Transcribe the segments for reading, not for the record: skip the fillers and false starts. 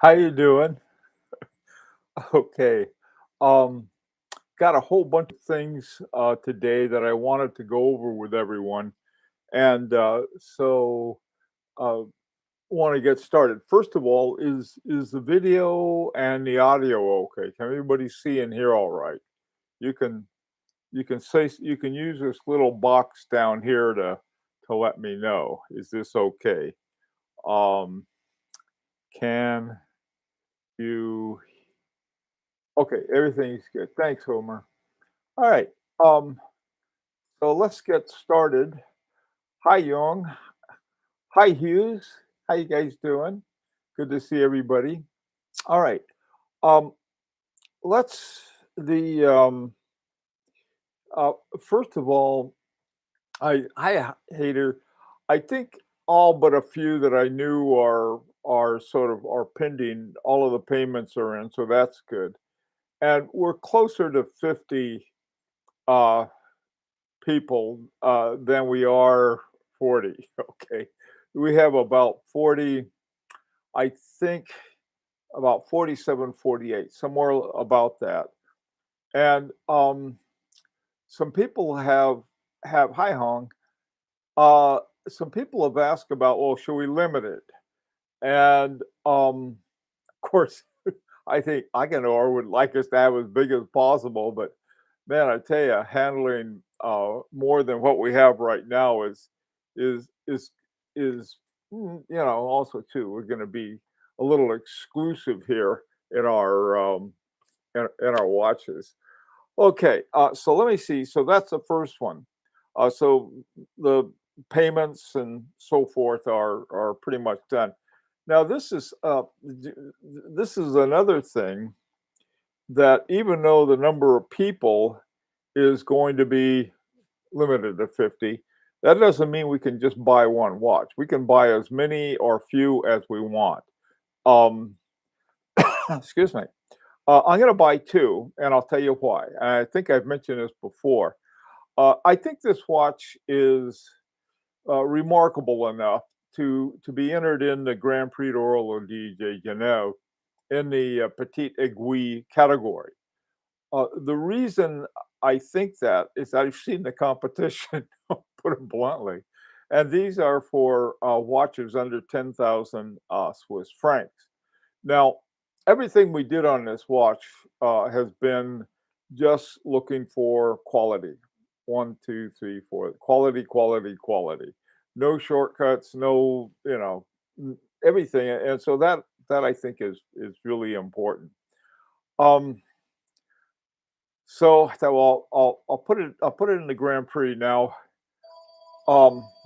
How you doing? Okay. Um, got a whole bunch of things today that I wanted to go over with everyone, and uh, want to get started. First of all, is the video and the audio okay? Can everybody see and hear all right? You can you can use this little box down here to let me know. Is this okay? Um, can you? Okay, everything's good. Thanks, Homer. All right. Um, so let's get started. Hi, Young. Hi, Hughes. How you guys doing? Good to see everybody. All right. Um, let's the first of all, Hater. I think all but a few that I knew are sort of are pending. All of the payments are in, so that's good. And we're closer to 50 uh people than we are 40. Okay. We have about 40, I think about 47, 48, somewhere about that. And some people have hi Hong. Uh some people have asked about, well, should we limit it? And of course, I think Icanor would like us to have as big as possible, but man, I tell you, handling more than what we have right now is is is also too. We're going to be a little exclusive here in our in our watches. Okay, so let me see. So that's the first one. So the payments and so forth are pretty much done. Now this is another thing that even though the number of people is going to be limited to 50, that doesn't mean we can just buy one watch. We can buy as many or few as we want. Um, excuse me. I'm going to buy two, and I'll tell you why. And I think I've mentioned this before. I think this watch is remarkable enough to be entered in the Grand Prix d'Orly de Genève in the Petite Aiguille category. The reason I think that is I've seen the competition, put it bluntly, and these are for watches under 10,000 Swiss francs. Now, everything we did on this watch has been just looking for quality. One, two, three, four. Quality, quality, quality. No shortcuts. No, everything. And so that I think is really important. Um, so I thought, well, I'll put it in the Grand Prix now.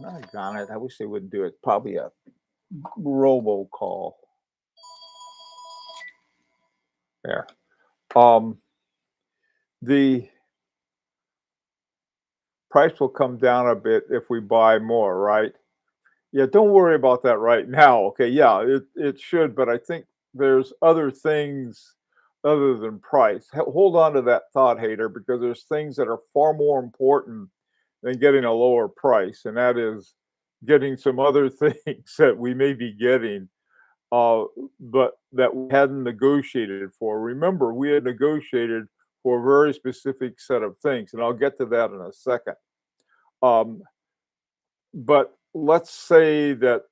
Doggone it! I wish they wouldn't do it. Probably a robocall there. Um, the price will come down a bit if we buy more, right? Yeah, don't worry about that right now. Okay, yeah, it should, but I think there's other things other than price. Hold on to that thought, hater, because there's things that are far more important than getting a lower price, and that is getting some other things that we may be getting, uh, but that we hadn't negotiated for. Remember, we had negotiated for a very specific set of things, and I'll get to that in a second. Um, but let's say that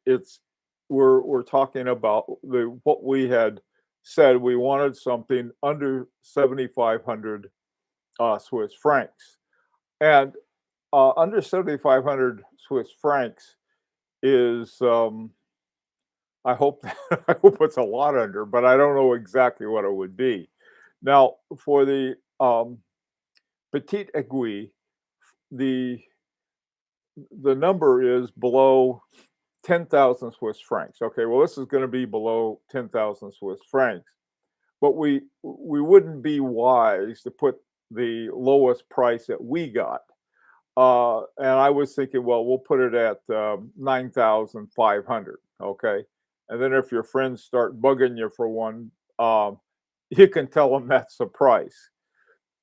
we're talking about the what we had said we wanted something under 7,500 Swiss francs, and under 7,500 Swiss francs is I hope I hope it's a lot under, but I don't know exactly what it would be. Now for the petite aiguille, the the number is below 10,000 Swiss francs. Okay, well, this is going to be below 10,000 Swiss francs, but we wouldn't be wise to put the lowest price that we got. And I was thinking, well, we'll put it at 9,500. Okay, and then if your friends start bugging you for one, you can tell them that's the price.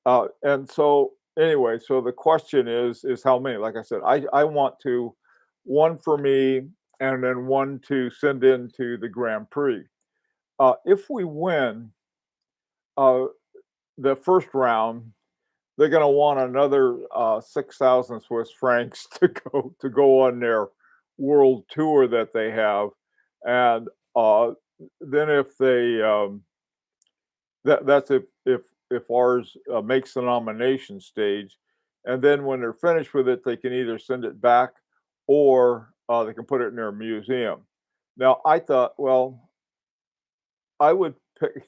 And so anyway, so the question is how many? Like I said, I want to one for me and then one to send into the Grand Prix. if we win uh, the first round, they're going to want another 6,000 Swiss francs to go on their world tour that they have, and then if they that's if ours makes the nomination stage, and then when they're finished with it, they can either send it back or they can put it in their museum. Now, I thought, well, I would pick.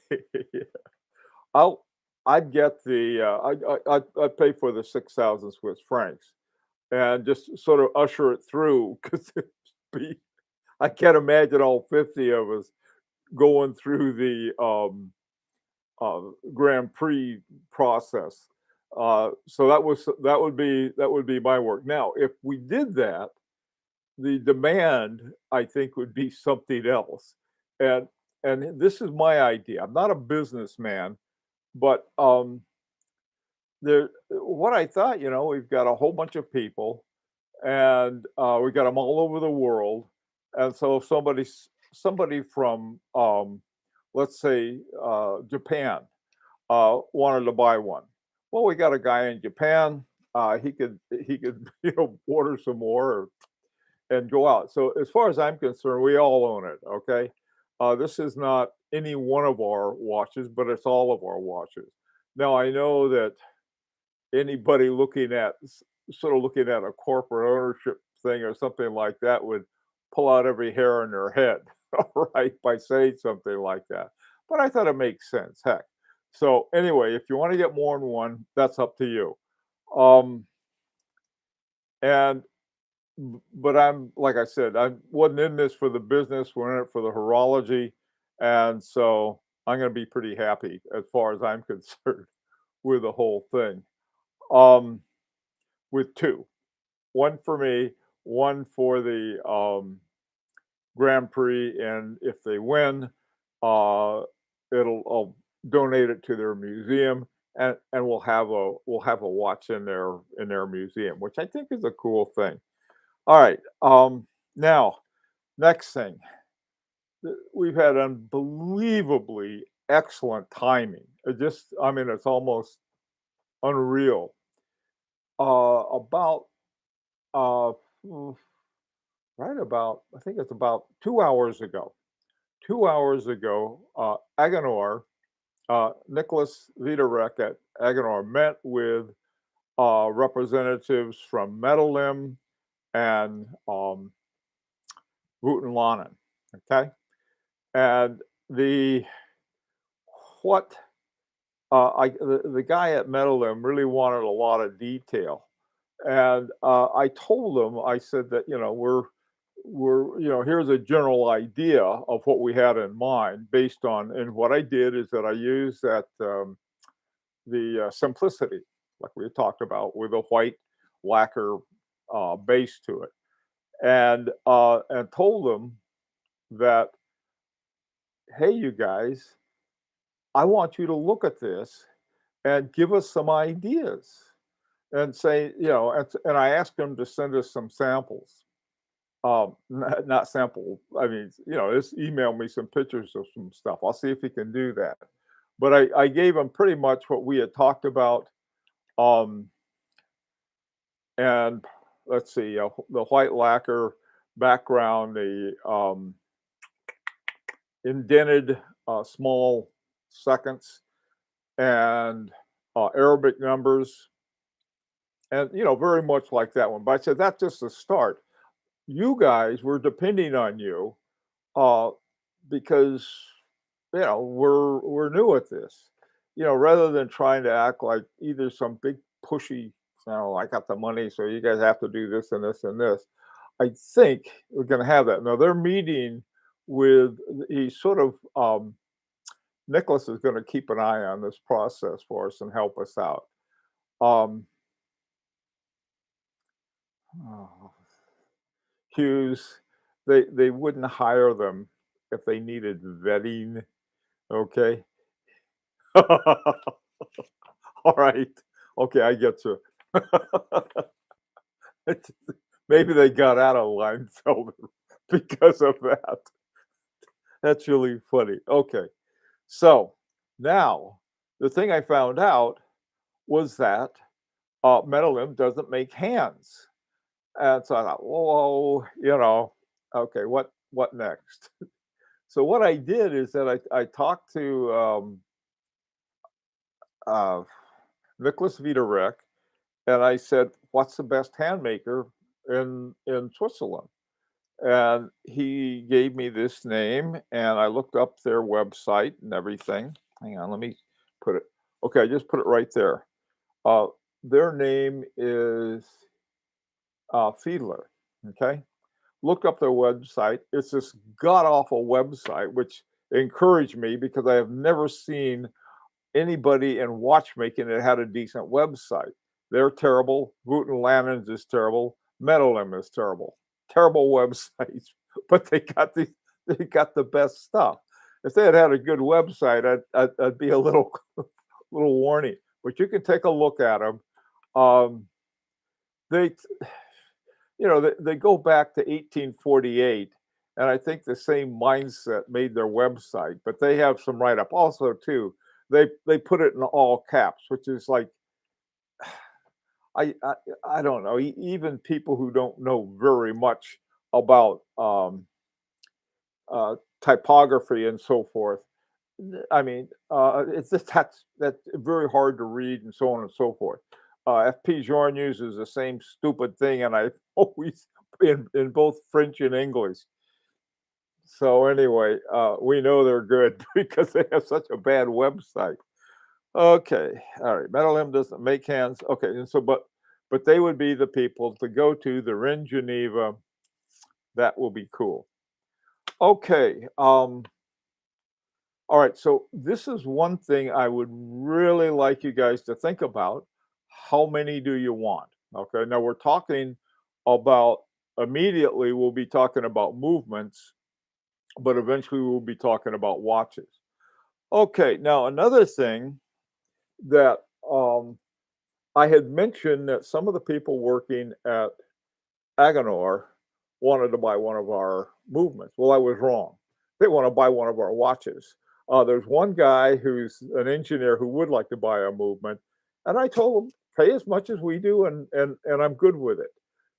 I'll I'd get the I'd pay for the 6,000 Swiss francs and just sort of usher it through because be I can't imagine all 50 of us going through the Grand Prix process. So that would be my work. Now, if we did that, the demand I think would be something else, and this is my idea. I'm not a businessman, but there. What I thought, we've got a whole bunch of people, and we got them all over the world, and so if somebody from let's say Japan wanted to buy one. Well, we got a guy in Japan. He could order some more and go out. So as far as I'm concerned, we all own it. Okay, this is not any one of our watches, but it's all of our watches. Now I know that anybody sort of looking at a corporate ownership thing or something like that would pull out every hair in their head, right, by saying something like that. But I thought it makes sense. Heck. So anyway, if you want to get more than one, that's up to you. Um, and but I'm like I said, I wasn't in this for the business. We're in it for the horology, and so I'm going to be pretty happy as far as I'm concerned with the whole thing. Um, with two, one for me, one for the Grand Prix, and if they win, uh, I'll donate it to their museum, and we'll have a watch in their museum, which I think is a cool thing. All right, now next thing, we've had unbelievably excellent timing. I mean, it's almost unreal. About uh, mm, right about I think it's about 2 hours ago. 2 hours ago, Agenor, Nicholas Vidarek at Agenor met with representatives from Medellin and Voutilanen. Okay, and the what the guy at Medellin really wanted a lot of detail, and I told him, I said that we're here's a general idea of what we had in mind based on, and what I did is that I used the simplicity, like we had talked about, with a white lacquer base to it, and told them that, hey, you guys, I want you to look at this and give us some ideas and say, and I asked them to send us some samples. Not sample. I mean, just email me some pictures of some stuff. I'll see if he can do that. But I gave him pretty much what we had talked about. Um, and let's see, the white lacquer background, the indented small seconds, and Arabic numbers, and very much like that one. But I said that's just the start. You guys, we're depending on you uh, because we're new at this. Rather than trying to act like either some big pushy, I got the money, so you guys have to do this and this and this. I think we're going to have that. Now they're meeting with. He sort of Nicholas is going to keep an eye on this process for us and help us out. Um, oh, Hughes, they wouldn't hire them if they needed vetting. Okay. All right. Okay, I get you. Maybe they got out of Leinfelder because of that. That's really funny. Okay. So now the thing I found out was that Metallim doesn't make hands. And so I thought, whoa, okay, what next? So what I did is that I talked to uh, Nicholas Viderek, and I said, "What's the best hand maker in Switzerland?" And he gave me this name, and I looked up their website and everything. Hang on, let me put it. Okay, I just put it right there. Uh, their name is Fiedler. Okay, look up their website. It's this god awful website, which encouraged me because I have never seen anybody in watchmaking that had a decent website. They're terrible. Wooten Lannon's is terrible. Metallim is terrible. Terrible websites, but they got the best stuff. If they had had a good website, I'd be a little little warning. But you can take a look at them. Um, they they go back to 1848, and I think the same mindset made their website, but they have some write-up also too. They put it in all caps, which is like I I, I don't know. Even people who don't know very much about typography and so forth. I mean, it's just that's very hard to read and so on and so forth. FP Journe uses the same stupid thing, and I always in both French and English. So anyway, we know they're good because they have such a bad website. Okay, all right. Metal M doesn't make hands. Okay, and so but they would be the people to go to. They're in Geneva. That will be cool. Okay. All right, so this is one thing I would really like you guys to think about. How many do you want? Okay, now we're talking about immediately, we'll be talking about movements, but eventually we'll be talking about watches. Okay, now another thing that I had mentioned that some of the people working at Agenor wanted to buy one of our movements. Well, I was wrong. They want to buy one of our watches. There's one guy who's an engineer who would like to buy a movement, and I told him pay as much as we do, and I'm good with it.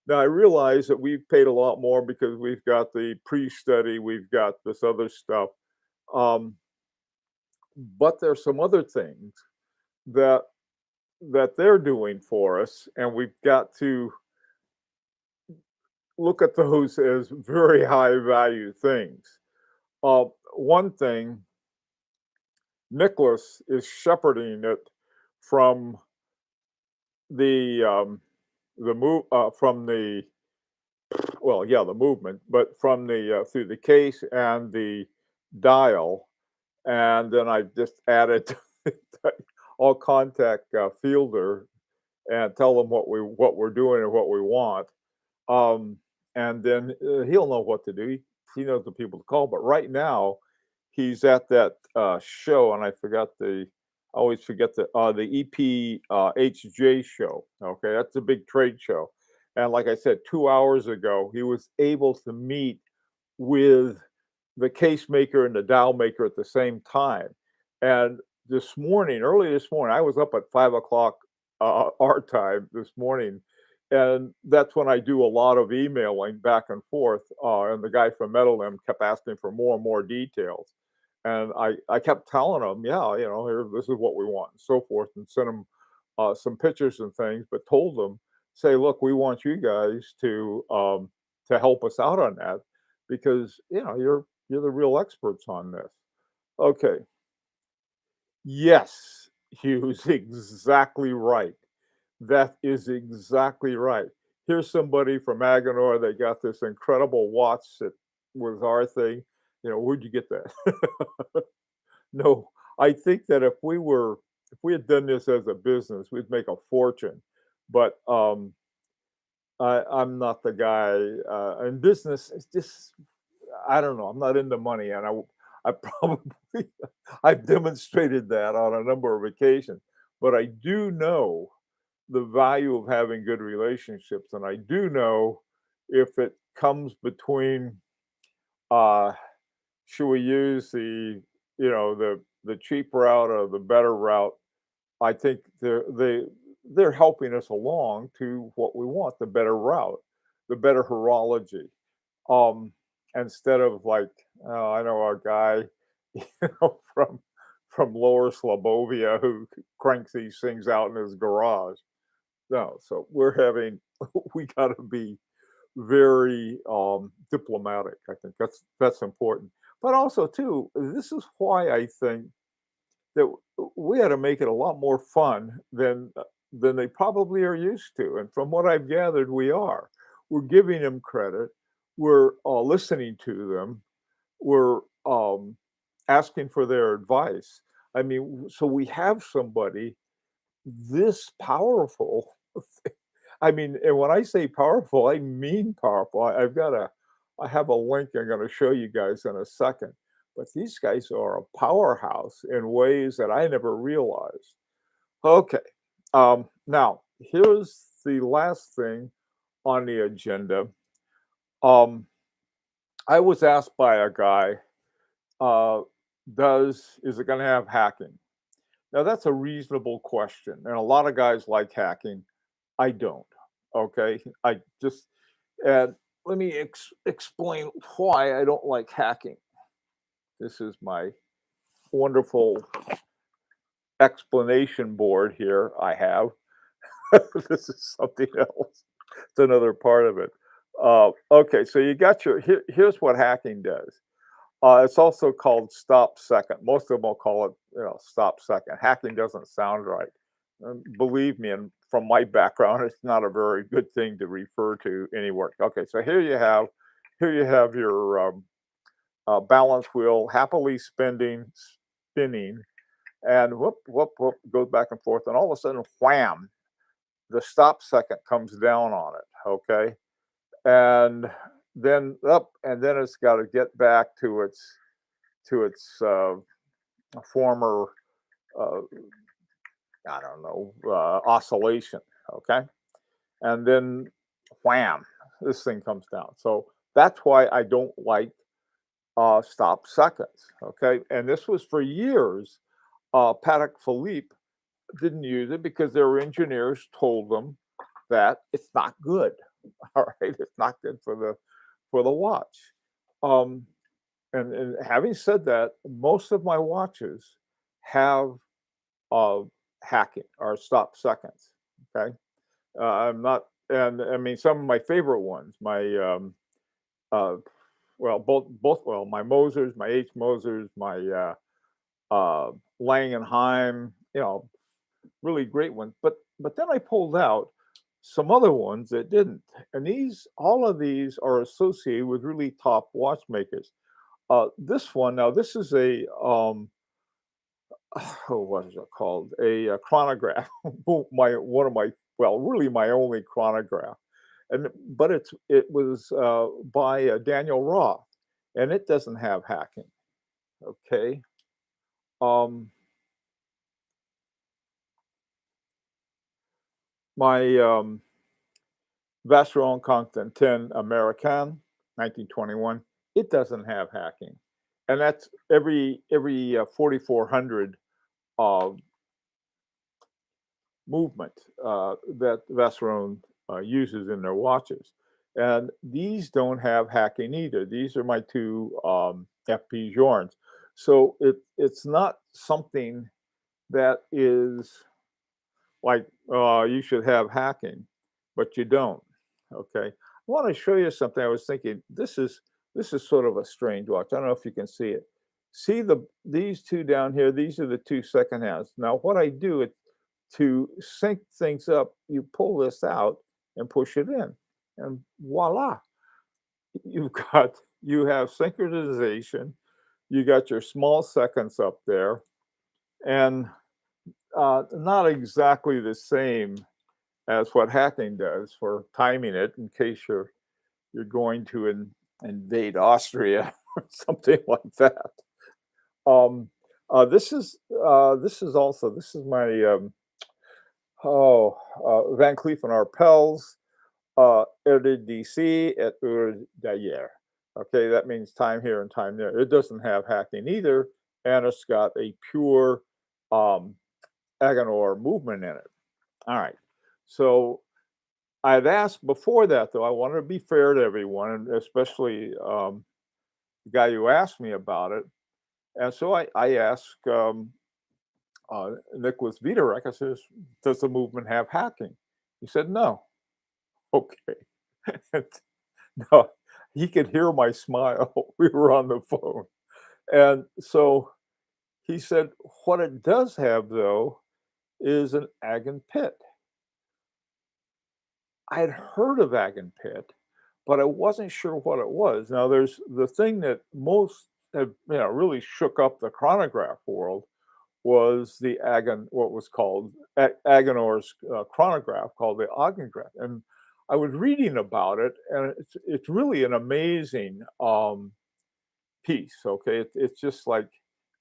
Now I realize that we've paid a lot more because we've got the pre-study, we've got this other stuff, um, but there's some other things that they're doing for us, and we've got to look at those as very high value things. One thing, Nicholas is shepherding it from the move from the well, yeah, the movement, but from the through the case and the dial, and then I just added I'll contact Fielder and tell them what we're doing and what we want. Um, and then he'll know what to do. He knows the people to call. But right now, he's at that show, and I always forget the EPHJ show. Okay, that's a big trade show. And like I said, 2 hours ago, he was able to meet with the case maker and the dial maker at the same time. And early this morning, I was up at 5 o'clock our time this morning, and that's when I do a lot of emailing back and forth. And the guy from Metallim kept asking for more and more details, and I kept telling him, yeah, here this is what we want, and so forth, and sent him some pictures and things, but told them, say, look, we want you guys to help us out on that because you're the real experts on this. Okay. Yes, Hughes, exactly right. That is exactly right. Here's somebody from Agenor. They got this incredible watch that was our thing. Where'd you get that? No, I think that if we had done this as a business, we'd make a fortune. But I'm not the guy in business. It's just I don't know. I'm not into money, and I probably I've demonstrated that on a number of occasions. But I do know the value of having good relationships, and I do know if it comes between uh, should we use the cheap route or the better route? I think they're helping us along to what we want, the better route, the better horology. Um, Instead of like, I know a guy, from Lower Slobovia who cranks these things out in his garage. No, so we're having we got to be very diplomatic. I think that's important. But also too, this is why I think that we had to make it a lot more fun than they probably are used to. And from what I've gathered, we are. We're giving them credit. We're listening to them. We're asking for their advice. I mean, so we have somebody this powerful. I mean, and when I say powerful, I mean powerful. I have a link I'm going to show you guys in a second. But these guys are a powerhouse in ways that I never realized. Okay, now here's the last thing on the agenda. Um, I was asked by a guy, uh, "Does is it going to have hacking?" Now that's a reasonable question, and a lot of guys like hacking. I don't. Okay, I just and let me explain why I don't like hacking. This is my wonderful explanation board here. I have this is something else. It's another part of it. Okay, so you got here's what hacking does. It's also called stop second. Most of them will call it, stop second. Hacking doesn't sound right. Believe me, and from my background, it's not a very good thing to refer to anywhere. Okay, so here you have your balance wheel happily spinning, and whoop, whoop, whoop, goes back and forth, and all of a sudden, wham, the stop second comes down on it. Okay, and then up, and then it's got to get back to its former, uh, I don't know, oscillation. Okay, and then wham, this thing comes down. So that's why I don't like stop seconds. Okay, and this was for years. Patek Philippe didn't use it because their engineers told them that it's not good. All right, it's not good for the watch. Um, and having said that, most of my watches have uh, hacking or stop seconds. Okay, I'm not, and I mean some of my favorite ones. Uh, well, my Mosers, my H Mosers, my Langenheim, really great ones. But then I pulled out some other ones that didn't, and all of these are associated with really top watchmakers. This one now, this is a oh, what is it called? A chronograph. My one of my well, really my only chronograph, and but it was by Daniel Roth, and it doesn't have hacking. Okay. Um, my Vacheron Constantin American, 1921. It doesn't have hacking, and that's every 4400 uh, movement that Vacheron uses in their watches. And these don't have hacking either. These are my two FP Journes. So it's not something that is like you should have hacking, but you don't. Okay. I want to show you something. I was thinking this is sort of a strange watch. I don't know if you can see it. See these two down here. These are the two second hands. Now, what I do is to sync things up. You pull this out and push it in, and voila, you've got you have synchronization. You got your small seconds up there, and not exactly the same as what hacking does for timing it in case you're going to invade Austria or something like that. Um, this is my Van Cleef and Arpels Eredivisie et Ur d'ailleurs. Okay, that means time here and time there. It doesn't have hacking either, and it's got a pure um, Agonor movement in it. All right. So I'd asked before that, though, I wanted to be fair to everyone, and especially the guy who asked me about it. And so I asked Nicholas Vitarek, I says, does the movement have hacking? He said, no. Okay. No, he could hear my smile. We were on the phone. And so he said, what it does have, though, is an Agon pit. I had heard of Agon pit, but I wasn't sure what it was. Now, there's the thing that most have, really shook up the chronograph world was the Agon, what was called Agonor's chronograph, called the Ogdengraph. And I was reading about it, and it's really an amazing piece. Okay, it's just like,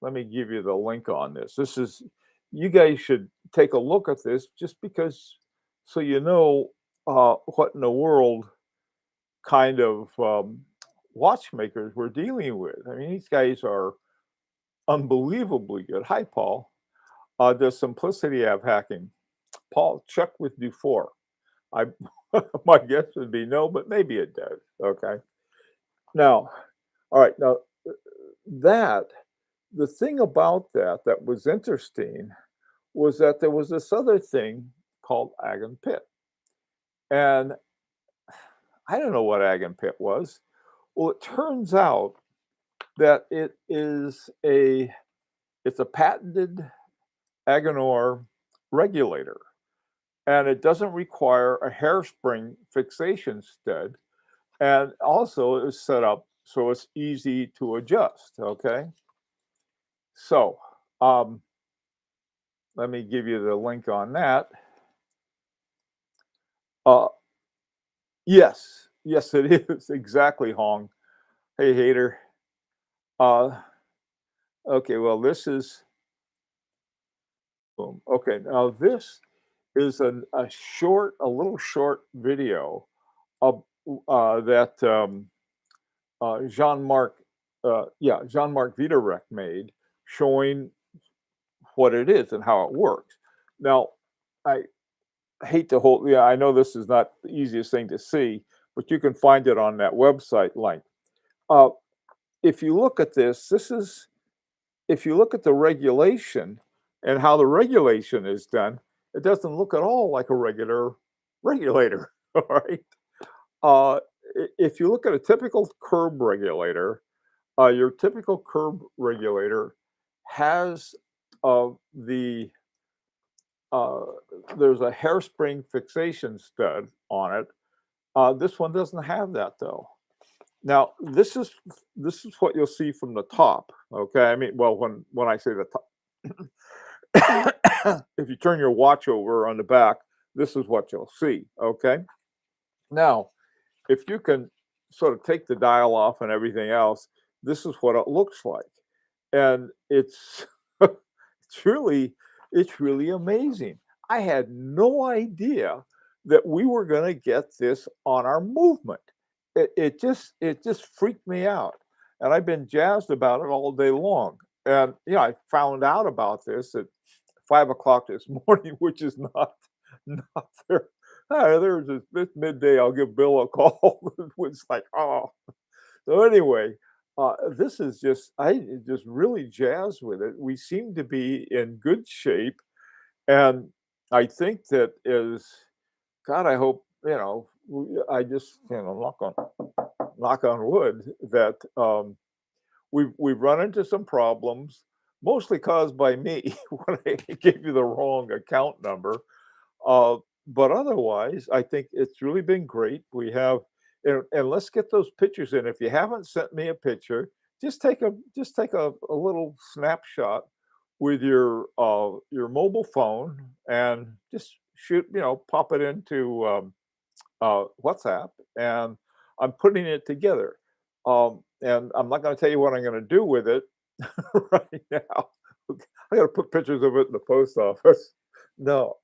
let me give you the link on this. This is, you guys should take a look at this just because, so you know what in the world kind of watchmakers we're dealing with. I mean, these guys are unbelievably good. Hi, Paul. Does simplicity have hacking? Paul, check with Dufour. I my guess would be no, but maybe it does. Okay. Now, all right. Now that the thing about that was interesting was that there was this other thing called Agon Pit, and I don't know what Agon Pit was. Well, it turns out that it's a patented Agonor regulator, and it doesn't require a hairspring fixation stud, and also it is set up so it's easy to adjust. Okay, so let me give you the link on that. Uh, yes, it is exactly, Hong. Hey, hater. Uh, okay, well, this is boom. Okay, now this is a little short video of that Jean-Marc, Jean-Marc Vitarek made, showing what it is and how it works. Now, I hate to hold. Yeah, I know this is not the easiest thing to see, but you can find it on that website link. Uh, if you look at this is if you look at the regulation and how the regulation is done, it doesn't look at all like a regular regulator. All right. Uh, if you look at a typical curb regulator, your typical curb regulator has the uh, there's a hairspring fixation stud on it. This one doesn't have that though. Now this is what you'll see from the top. Okay, I mean, well, when I say the top, if you turn your watch over on the back, this is what you'll see. Okay, now if you can sort of take the dial off and everything else, this is what it looks like, and it's it's really amazing. I had no idea that we were going to get this on our movement. It just freaked me out, and I've been jazzed about it all day long. And I found out about this at 5 o'clock this morning, which is not there. There's this midday. I'll give Bill a call. It was like, oh. So anyway, this is just really jazzed with it. We seem to be in good shape, and I think that is, God, I hope, I just, knock on wood that we've run into some problems, mostly caused by me when I gave you the wrong account number. Uh, but otherwise, I think it's really been great. We have, and let's get those pictures in. If you haven't sent me a picture, just take a little snapshot with your mobile phone and just shoot, pop it into WhatsApp, and I'm putting it together. And I'm not going to tell you what I'm going to do with it right now. I got to put pictures of it in the post office. No,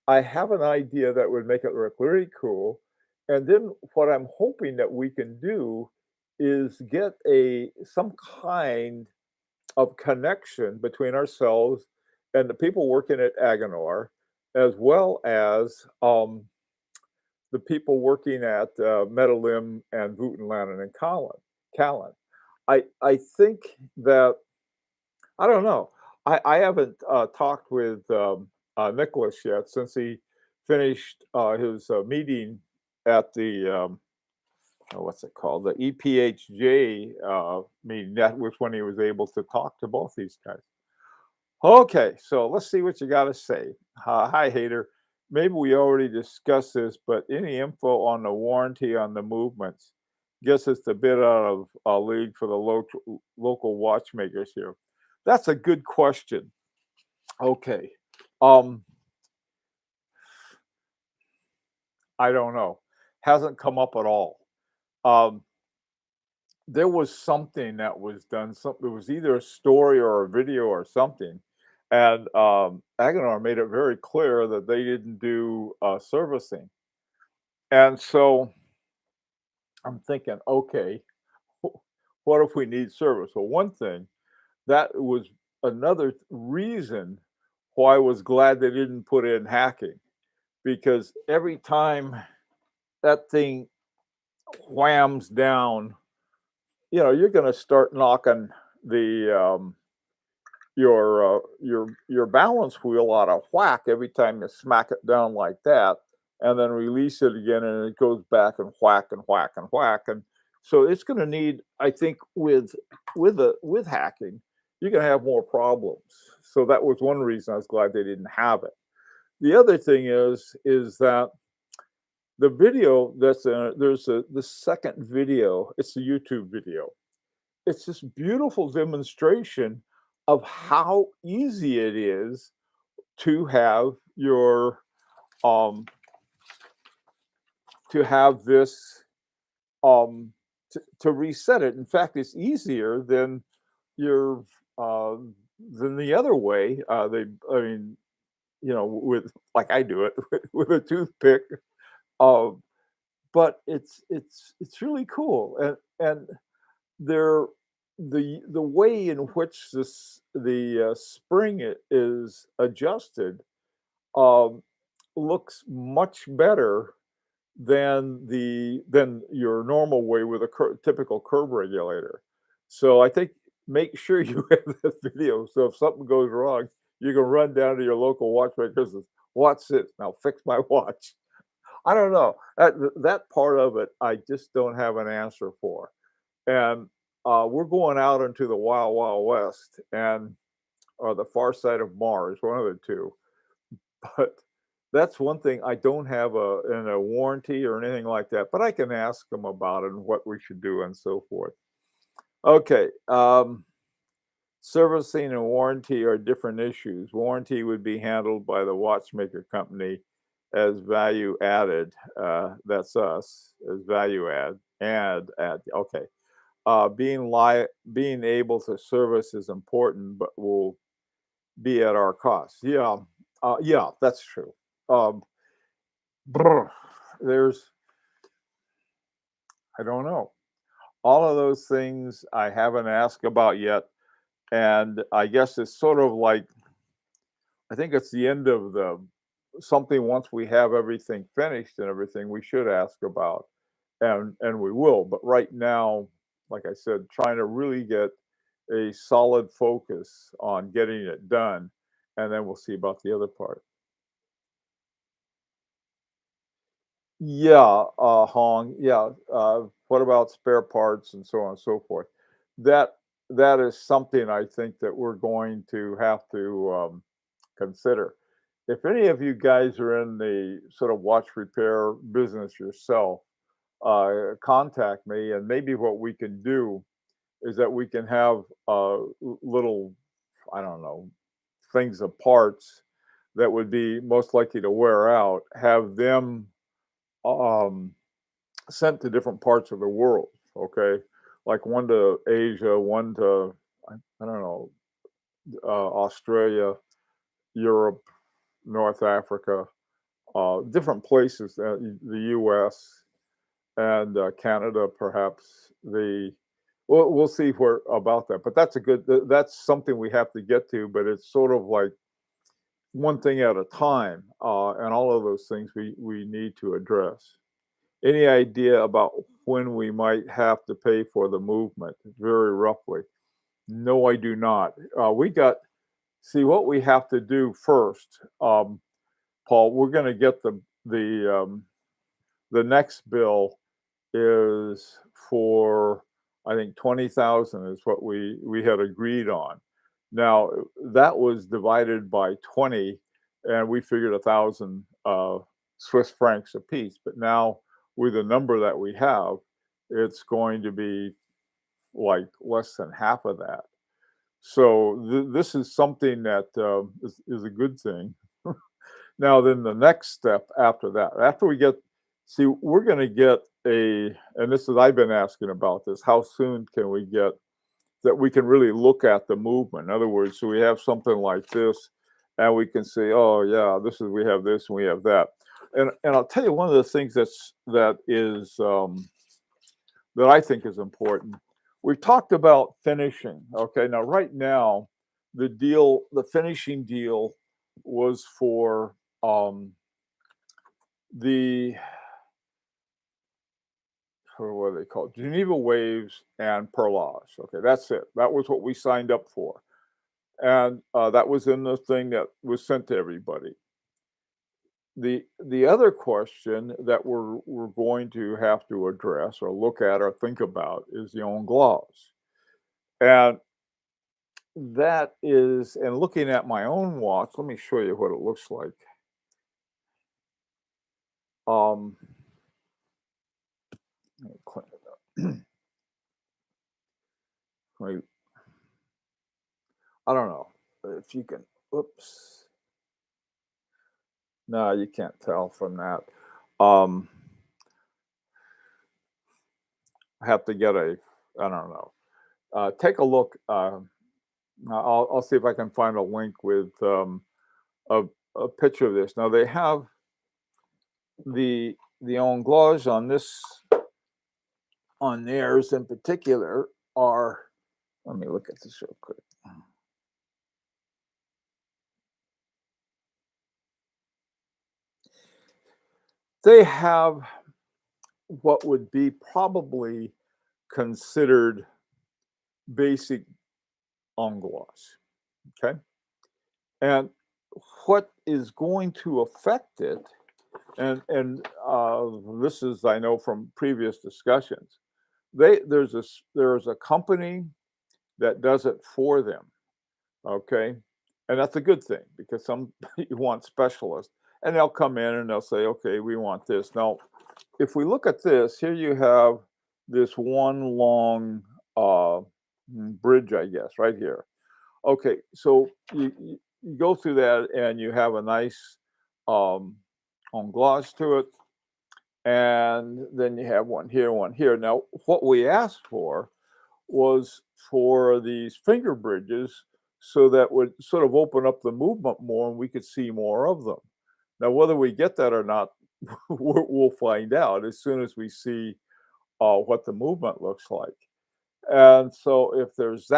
I have an idea that would make it look really cool. And then what I'm hoping that we can do is get a some kind of connection between ourselves and the people working at Aganor, as well as the people working at Metalim and Voutilanen and Callan. I think that I don't know. I haven't talked with Nicholas yet since he finished his meeting at the what's it called, the EPHJ meeting. That was when he was able to talk to both these guys. Okay, so let's see what you got to say. Hi, Hater. Maybe we already discussed this, but any info on the warranty on the movements? Guess it's a bit out of league for the local watchmakers here. That's a good question. Okay. Um, I don't know. Hasn't come up at all. Um, there was something that was done. It was either a story or a video or something, and Aguilar made it very clear that they didn't do servicing. And so I'm thinking, okay, what if we need service? Well, one thing that was another reason why I was glad they didn't put in hacking, because every time that thing whams down, you're going to start knocking the your balance wheel out of whack every time you smack it down like that, and then release it again, and it goes back and whack and whack and whack, and so it's going to need, I think, with hacking, you're going to have more problems. So that was one reason I was glad they didn't have it. The other thing is that the video there's the second video. It's a YouTube video. It's this beautiful demonstration of how easy it is to have your to have this to reset it. In fact, it's easier than your than the other way. I mean, with like I do it with a toothpick. Um, but it's really cool, and they're the way in which the spring is adjusted um, looks much better than your normal way with a typical curb regulator. So I think make sure you have the video. So if something goes wrong, you can run down to your local watchmaker and say, "Watch this now, fix my watch." I don't know that part of it. I just don't have an answer for. And we're going out into the wild, wild west, and or the far side of Mars, one of the two. But that's one thing I don't have a warranty or anything like that. But I can ask them about it and what we should do and so forth. Okay, servicing and warranty are different issues. Warranty would be handled by the watchmaker company as value added. That's us as value add. Okay. Being able to service is important, but will be at our cost. Yeah, yeah, that's true. Um, brr, there's I don't know. All of those things I haven't asked about yet, and I guess it's sort of like I think it's the end of the something once we have everything finished and everything we should ask about, and we will. But right now, like I said, trying to really get a solid focus on getting it done, and then we'll see about the other part. Yeah, Hong. Yeah. What about spare parts and so on and so forth? That that is something I think that we're going to have to consider. If any of you guys are in the sort of watch repair business yourself, contact me, and maybe what we can do is that we can have little, I don't know, things of parts that would be most likely to wear out, have them um, sent to different parts of the world. Okay, like one to Asia, one to I don't know, Australia, Europe, North Africa, different places, the U.S. and Canada perhaps we'll see where about that. But that's a good that's something we have to get to. But it's sort of like one thing at a time, and all of those things we need to address. Any idea about when we might have to pay for the movement? Very roughly. No, I do not. We got see what we have to do first, Paul. We're going to get the next bill is for I think 20,000 is what we had agreed on. Now that was divided by 20, and we figured 1,000 Swiss francs apiece. But now with the number that we have, it's going to be like less than half of that. So this is something that is a good thing. Now, then the next step after that, after we get, see, we're going to get and this is, I've been asking about this, how soon can we get that we can really look at the movement? In other words, so we have something like this and we can say, oh, yeah, we have this and we have that. And I'll tell you one of the things that is, that I think is important. We talked about finishing. Okay, now right now, the finishing deal was for the what are they called? Geneva Waves and Perlage. Okay, that's it. That was what we signed up for, and that was in the thing that was sent to everybody. The other question that we're going to have to address or look at or think about is the own gloves. And that is, and looking at my own watch, let me show you what it looks like. Um, let me clean it up. Wait, I don't know if you can. Oops. No, you can't tell from that. Um, I have to get I don't know. Take a look. I'll see if I can find a link with a, a picture of this. Now they have the Anglaise on theirs in particular are. Let me look at this real quick. They have what would be probably considered basic Anglaise. Okay, and what is going to affect it, and this is I know from previous discussions. There's a company that does it for them. Okay, and that's a good thing because some you want specialists, and they'll come in and they'll say, okay, we want this. Now, if we look at this, here you have this one long bridge, I guess, right here. Okay, so you go through that and you have a nice um, on gloss to it, and then you have one here, one here. Now, what we asked for was for these finger bridges so that would sort of open up the movement more and we could see more of them. Now, whether we get that or not, we'll find out as soon as we see what the movement looks like. And so, if there's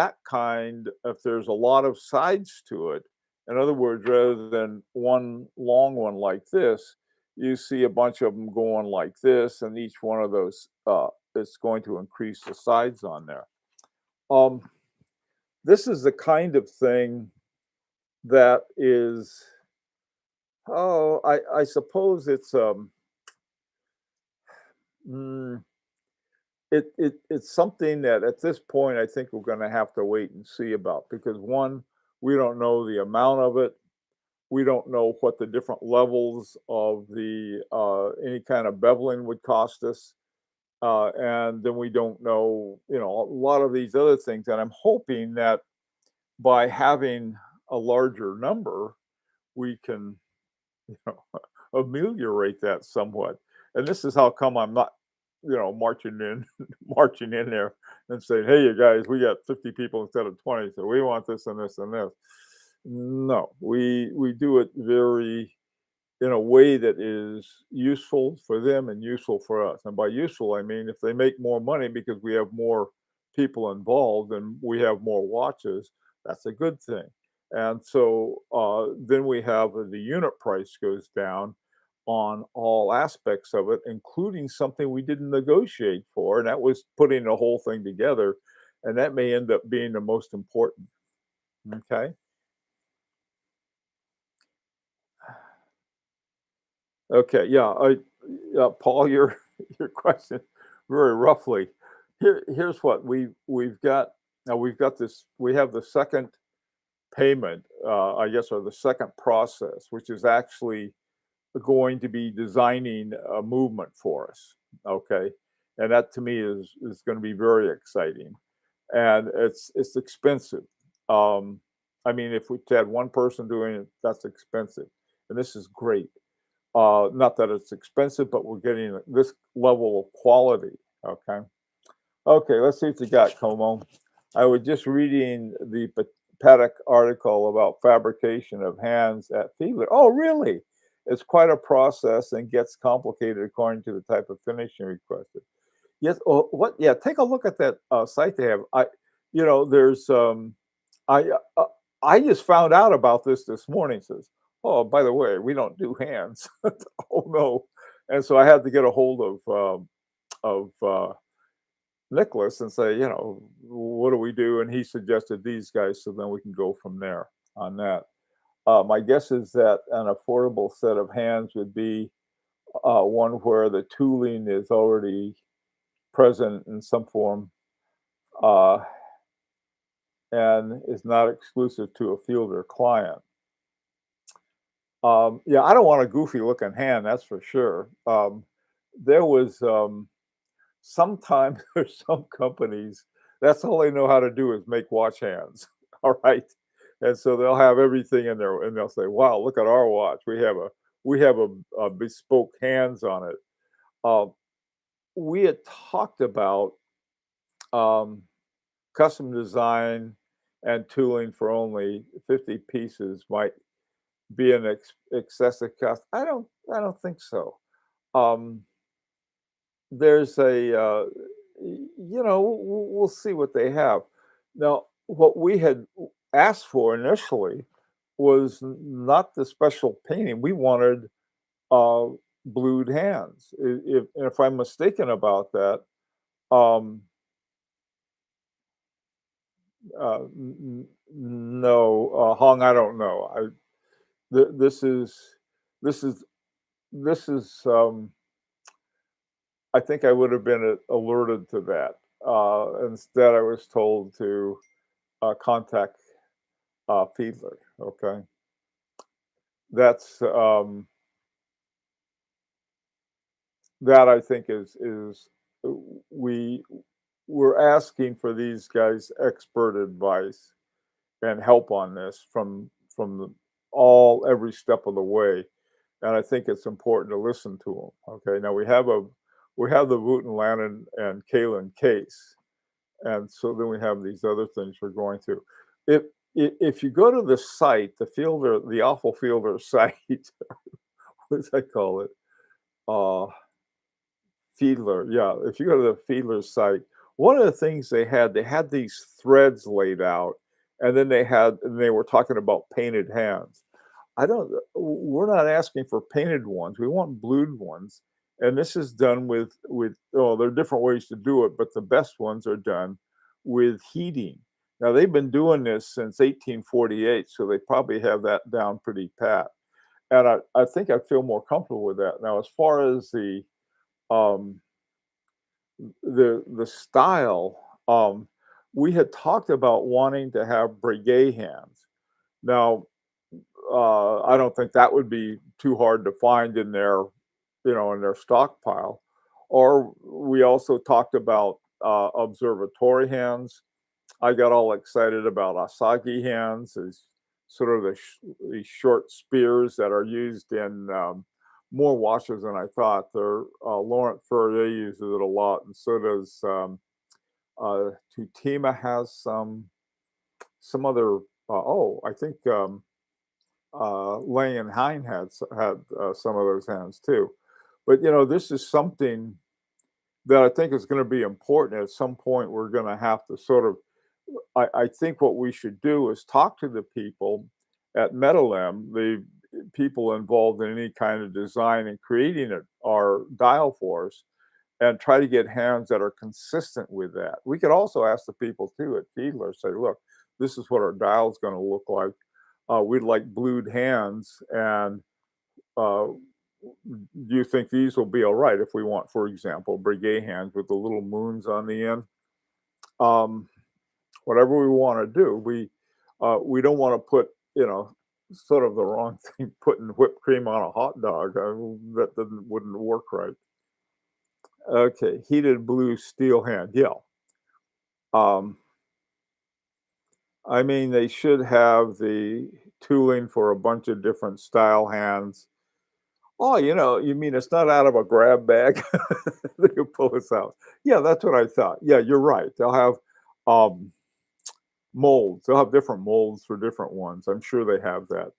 a lot of sides to it, in other words, rather than one long one like this, you see a bunch of them going like this, and each one of those is going to increase the sides on there. Um, this is the kind of thing that is, oh, I suppose it's mm, it's something that at this point I think we're going to have to wait and see about because one, we don't know the amount of it. We don't know what the different levels of the any kind of beveling would cost us, and then we don't know, a lot of these other things. And I'm hoping that by having a larger number, we can, you know, ameliorate that somewhat. And this is how come I'm not, marching in, marching in there and saying, "Hey, you guys, we got 50 people instead of 20, so we want this and this and this." No, we do it very. in a way that is useful for them and useful for us. And by useful, I mean if they make more money because we have more people involved and we have more watches, that's a good thing. And so then we have the unit price goes down on all aspects of it, including something we didn't negotiate for, and that was putting the whole thing together. And that may end up being the most important. Okay. Okay, yeah, Paul, your your question very roughly. Here's what we've got. Now we've got this. We have the second payment, I guess, or the second process, which is actually going to be designing a movement for us. Okay, and that to me is going to be very exciting, and it's expensive. Um, I mean, if we had one person doing it, that's expensive, and this is great. Not that it's expensive, but we're getting this level of quality. Okay. Okay, let's see what you got, Como. I was just reading the Paddock article about fabrication of hands at Fiedler. Oh, really? It's quite a process and gets complicated according to the type of finishing requested. Yes. Oh, what? Yeah. Take a look at that site they have. There's I uh, I just found out about this morning. Says, oh, by the way, we don't do hands. Oh no, and so I had to get a hold of Nicholas and say, what do we do? And he suggested these guys, so then we can go from there on that. My guess is that an affordable set of hands would be one where the tooling is already present in some form uh, and is not exclusive to a fielder client. Yeah, I don't want a goofy looking hand, that's for sure. There was sometimes there's some companies that's all they know how to do is make watch hands. All right, and so they'll have everything in there, and they'll say, "Wow, look at our watch. We have a bespoke hands on it." Uh, we had talked about um, custom design and tooling for only 50 pieces might be an excessive cost. I don't think so. Um, there's a we'll see what they have. Now, what we had asked for initially was not the special painting. We wanted uh, blued hands. If I'm mistaken about that, um, no, Hong, I don't know. Th- this is this is this is. I think I would have been alerted to that. Instead, I was told to contact Fiedler. Okay, that's that I think is uh, we we're asking for these guys expert advice and help on this from every step of the way, and I think it's important to listen to them. Okay, now we have the Wooten Lannon and Kalen case, and so then we have these other things we're going through. If if you go to the site, the awful fielder site, what does I call it? Uh, Fiedler, yeah. If you go to the Fiedler site, one of the things they had these threads laid out, and then they were talking about painted hands. I don't. We're not asking for painted ones. We want blued ones, and this is done with. Oh, there are different ways to do it, but the best ones are done with heating. Now they've been doing this since 1848, so they probably have that down pretty pat. And I think I feel more comfortable with that. Now, as far as um, the style, we had talked about wanting to have brigade hands. Now, I don't think that would be too hard to find in their stockpile. Or we also talked about observatory hands. I got all excited about Asagi hands, is sort of these short spears that are used in more watches than I thought. Laurent Ferrier uses it a lot, and so does Tutima has some other. I think Lang and Hine had some of those hands too. But this is something that I think is going to be important. At some point, we're going to have to sort of. I think what we should do is talk to the people at Metalem, the people involved in any kind of design and creating it, our dial force, and try to get hands that are consistent with that. We could also ask the people too at Fiedler, say, look, this is what our dial is going to look like. We'd like blued hands, and uh, do you think these will be all right if we want, for example, brigade hands with the little moons on the end? Um, Whatever we want to do, we don't want to put sort of the wrong thing, putting whipped cream on a hot dog. That wouldn't work right. Okay, heated blue steel hand. Yeah. Um, I mean, they should have the tooling for a bunch of different style hands. Oh, you mean it's not out of a grab bag? They can pull this out. Yeah, that's what I thought. Yeah, you're right. They'll have um, molds. They'll have different molds for different ones. I'm sure they have that.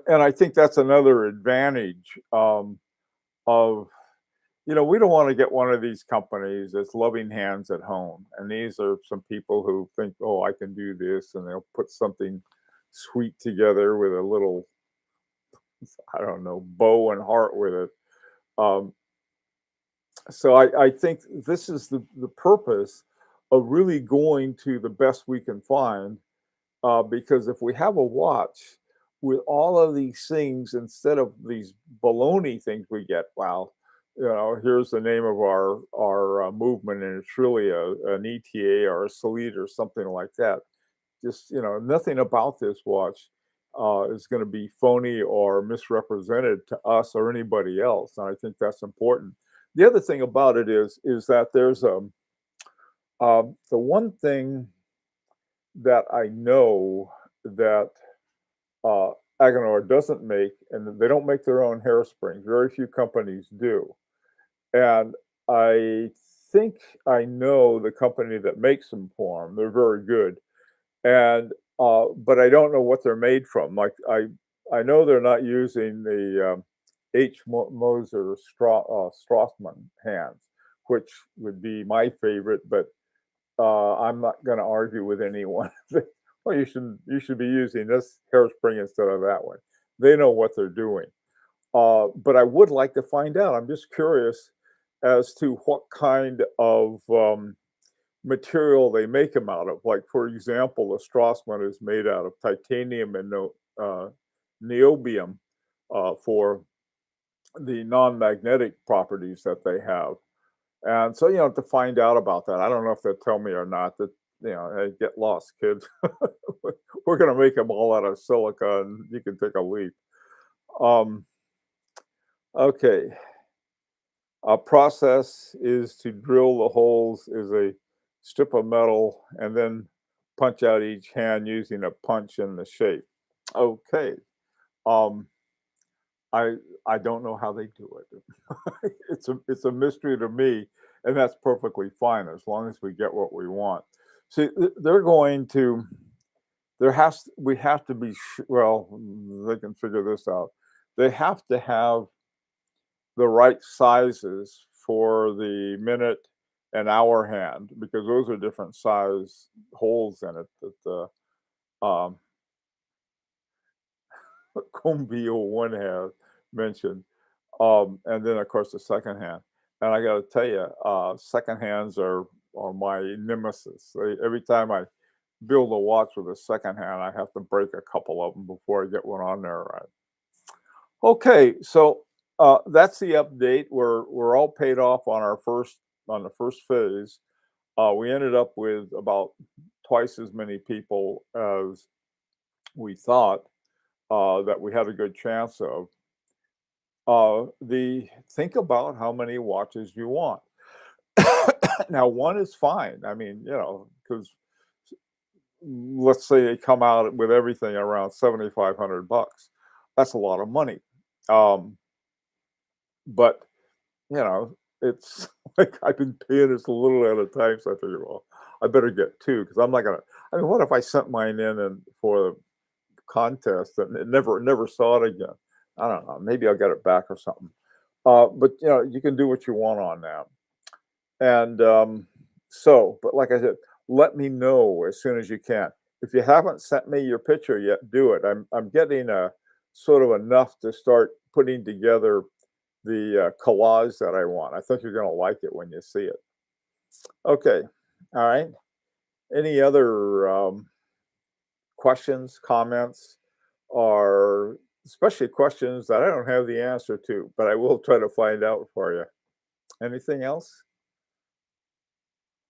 And I think that's another advantage of we don't want to get one of these companies that's loving hands at home. And these are some people who think, oh, I can do this, and they'll put something sweet together with a little, I don't know, bow and heart with it. Um, so I think this is the purpose of really going to the best we can find, because if we have a watch with all of these things instead of these baloney things we get, wow, here's the name of our movement, and it's really an ETA or a Solid or something like that. Just nothing about this watch is going to be phony or misrepresented to us or anybody else, and I think that's important. The other thing about it is that there's the one thing that I know that uh, Agenor doesn't make, and they don't make their own hairsprings. Very few companies do. And I think I know the company that makes them for them. They're very good. And but I don't know what they're made from. Like I know they're not using the Moser Strassman hands, which would be my favorite, but I'm not going to argue with anyone. Well, you should be using this hairspring instead of that one. They know what they're doing. But I would like to find out. I'm just curious as to what kind of material they make them out of. Like, for example, the Strassman is made out of titanium and niobium for the non-magnetic properties that they have. And so, to find out about that, I don't know if they'll tell me or not. That hey, get lost, kids. We're gonna make them all out of silica, and you can take a leap. Um, okay. A process is to drill the holes is a strip of metal and then punch out each hand using a punch in the shape. Okay. Um, I I don't know how they do it. It's a mystery to me, and that's perfectly fine as long as we get what we want. See, they're going to we have to be well. They can figure this out. They have to have the right sizes for the minute and hour hand because those are different size holes in it that um, Combio one has mentioned. And then of course the second hand. And I got to tell you, second hands are my nemesis. Every time I build a watch with a second hand, I have to break a couple of them before I get one on there right. Okay, so that's the update. We're all paid off on the first phase. We ended up with about twice as many people as we thought that we had a good chance of. The think about how many watches you want. Now, one is fine. I mean, because let's say they come out with everything around $7,500. That's a lot of money. Um, but it's like I've been paying this a little at a time, so I figured, well, I better get two because I'm not gonna. I mean, what if I sent mine in and for the contest and it never saw it again. I don't know. Maybe I'll get it back or something. But you can do what you want on that. And but like I said, let me know as soon as you can. If you haven't sent me your picture yet, do it. I'm getting a sort of enough to start putting together the collage that I want. I think you're going to like it when you see it. Okay. All right. Any other questions, comments, or especially questions that I don't have the answer to, but I will try to find out for you. Anything else?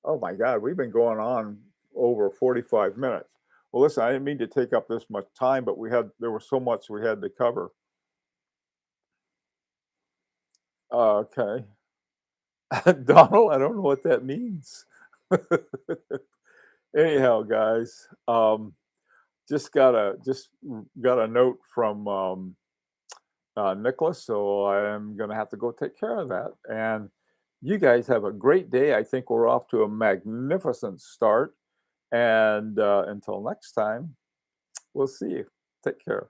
Oh my God, we've been going on over 45 minutes. Well, listen, I didn't mean to take up this much time, but there was so much we had to cover. Okay. Donald, I don't know what that means. Anyhow, guys, just got a note from Nicholas, so I am going to have to go take care of that. And you guys have a great day. I think we're off to a magnificent start. And until next time, we'll see you. Take care.